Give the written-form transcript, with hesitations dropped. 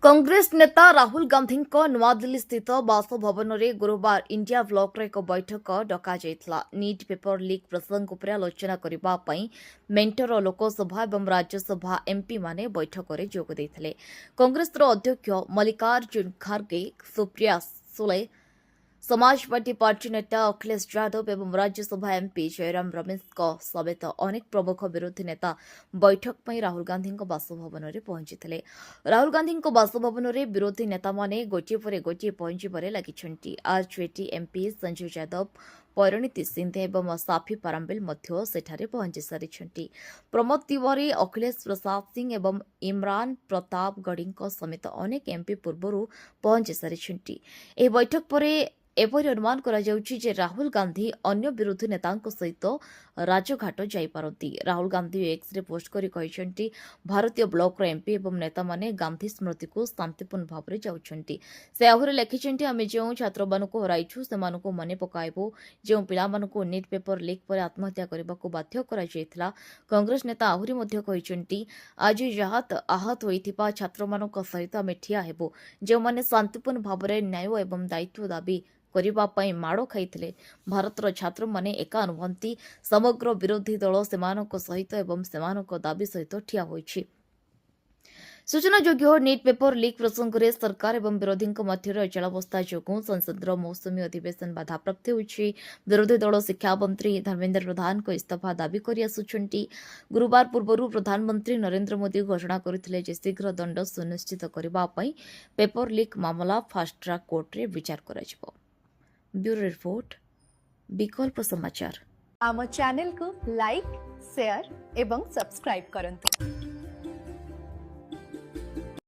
कांग्रेस नेता राहुल गांधी नूआदिल्ली स्थित बासभवन में गुरुवार इंडिया ब्लॉक एक बैठक डक नीट पेपर लीक प्रसंग पर आलोचना करने मेंटर लोकसभा और राज्यसभा एमपी माने बैठक में जोग देते। कांग्रेस अध्यक्ष मल्लिकार्जुन खड़गे, सुप्रिया सुले, समाजवादी पार्टी नेता अखिलेश यादव एवं राज्यसभा एमपी जयराम रमेश समेत अनेक प्रमुख विरोधी नेता बैठक में राहुल गांधी बासभवन में पहुंची। राहुल गांधी बासभवन में विरोधी नेता माने गोटे पर गोटे पहुंचबार लगी। आरजेडी एमपी संजय यादव, परिणीति सिंधे और साफी पाराम्बिल सेठारे पहुंची सारी। प्रमोद तिवारी, अखिलेश प्रसाद सिंह एवं इमरान प्रताप गढ़ी समेत अनेक एमपी पूर्व पहुंची सारी। बैठक पर एपरि अनुमान जे राहुल गांधी अन्य विरोधी नेतांक सहित राजघाट जाइपारती। राहुल गांधी एक्स रे पोस्ट करी कहिसेंती भारतीय ब्लॉक एमपी एवं नेता माने गांधी स्मृति को शांतिपूर्ण भाव में जाउछंती। से आहुरे लिखिसेंती आमे जो छात्र मानकु हराइछु सेमानकु मने पकाइबो। जो पिलामानकु नीट पेपर लीक पर आत्महत्या करबाकु बाध्य करा जायथिला। कांग्रेस नेता आहुरी मध्ये कहिसेंती आज आहत होइथिबा छात्र मानक सहित आमे ठिया हेबो। जो माने शांतिपूर्ण भाव में न्याय एवं दायित्व दाबी करने माड़ खाई भारतर छात्र माने एका नुहंती। समग्र विरोधी दल सेमानक सहित एवं सेमानक दाबी सहित ठिया होइछि। सूचनायोग्य नीट पेपर लीक प्रसंग में सरकार और विरोधी मध्य अचलावस्था जो संसद मौसुमी अधिवेशन बाधाप्राप्त होइछि। विरोधी दल शिक्षा मंत्री धर्मेन्द्र प्रधान को इस्तीफा दाबी करि आसुछन्ति। गुरुवार पूर्व प्रधानमंत्री नरेंद्र मोदी घोषणा करथिले जे शीघ्र दंड सुनिश्चित करबा पई पेपर लीक मामला फास्ट ट्रैक कोर्ट रे विचार कराजिबो। ब्यूरो रिपोर्ट, विकल्प समाचार। आम चैनल को लाइक, शेयर एवं सब्सक्राइब करंतु।